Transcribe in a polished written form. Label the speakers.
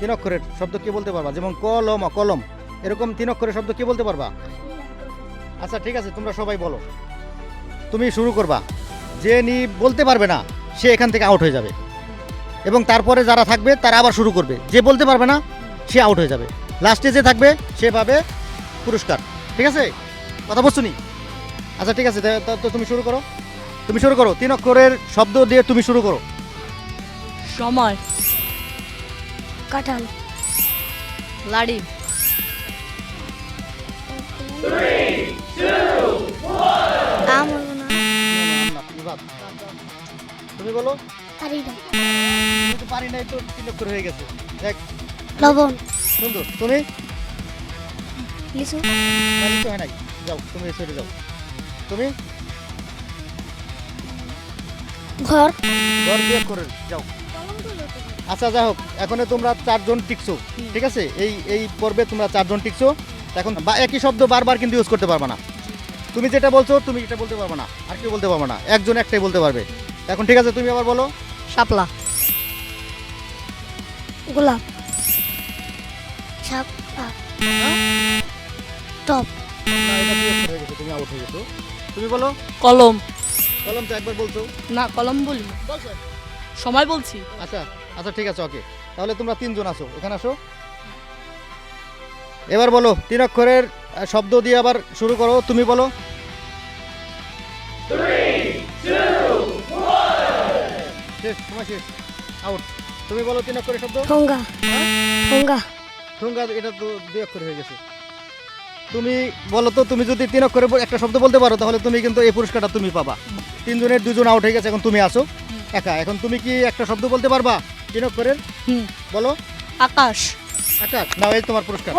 Speaker 1: তিন অক্ষরের শব্দ কি বলতে পারবা? যেমন কলম, কলম, এরকম তিন অক্ষরের শব্দ কি বলতে পারবা? আচ্ছা ঠিক আছে, তোমরা সবাই বলো। তুমি শুরু করবা। যে বলতে পারবে না সে এখান থেকে আউট হয়ে যাবে, এবং তারপরে যারা থাকবে তারা আবার শুরু করবে। যে বলতে পারবে না সে আউট হয়ে যাবে। লাস্টে যে থাকবে সে পাবে পুরস্কার। ঠিক আছে, কথা বলছো নি? আচ্ছা ঠিক আছে, তো তুমি শুরু করো। তুমি শুরু করো, তিন অক্ষরের শব্দ দিয়ে তুমি শুরু করো।
Speaker 2: সময়,
Speaker 3: কাঁঠাল,
Speaker 2: লাড়ি,
Speaker 3: আম হলো না,
Speaker 1: তুমি বলো।
Speaker 3: পারি না,
Speaker 1: তুমি তো পারি নাই, তো তিন অক্ষর হয়ে গেছে। দেখ,
Speaker 3: লবণ,
Speaker 1: সুন্দর। তুমি
Speaker 3: লিচু,
Speaker 1: পারি তো হয় নাই। যাও, তুমি এই সাইডে যাও। তুমি
Speaker 3: ঘর,
Speaker 1: ঘর দুই অক্ষরের, যাও। আচ্ছা যাই হোক, এখন তোমরা চারজন টিকছো। ঠিক আছে, এই পর্বে তোমরা চারজন টিকছো। এখন একই শব্দ বারবার কিন্তু ইউজ করতে পারবে না। তুমি যেটা বলছো তুমি এটা বলতে পারবে না, আর কেউ বলতে পারবে না, একজন একটাই বলতে পারবে। এখন ঠিক আছে, তুমি আবার বলো।
Speaker 2: শাপলা,
Speaker 3: গোলাপ, সাপ, টপ,
Speaker 1: না, এটা দুই অক্ষর হয়ে গেছে, তুমি আউট হয়ে গেছো। তুমি বলো।
Speaker 2: কলম।
Speaker 1: কলম তো একবার বলছো।
Speaker 2: না, কলম বলি না। সময় বলছি।
Speaker 1: আচ্ছা আচ্ছা ঠিক আছে, ওকে। তাহলে তোমরা তিনজন আসো, এখানে আসো। এবার বলো, তিন অক্ষরের শব্দ দিয়ে আবার শুরু করো। তুমি বলো। শেষ, সময় শেষ, আউট। তুমি বলো তিন অক্ষরের শব্দ।
Speaker 3: ঠোঙ্গা, ঠোঙ্গা,
Speaker 1: ঠোঙ্গা, এটা তো দুই অক্ষর হয়ে গেছে। তুমি বলো তো, তুমি যদি তিন অক্ষরে একটা শব্দ বলতে পারো তাহলে তুমি কিন্তু এই পুরস্কারটা তুমি পাবা। তিনজনের দুজন আউট হয়ে গেছে, এখন তুমি আসো একা। এখন তুমি কি একটা শব্দ বলতে পারবা তিন অক্ষরের?
Speaker 2: হুম,
Speaker 1: বলো।
Speaker 2: আকাশ।
Speaker 1: আকাশ, নাও, এই তোমার পুরস্কার।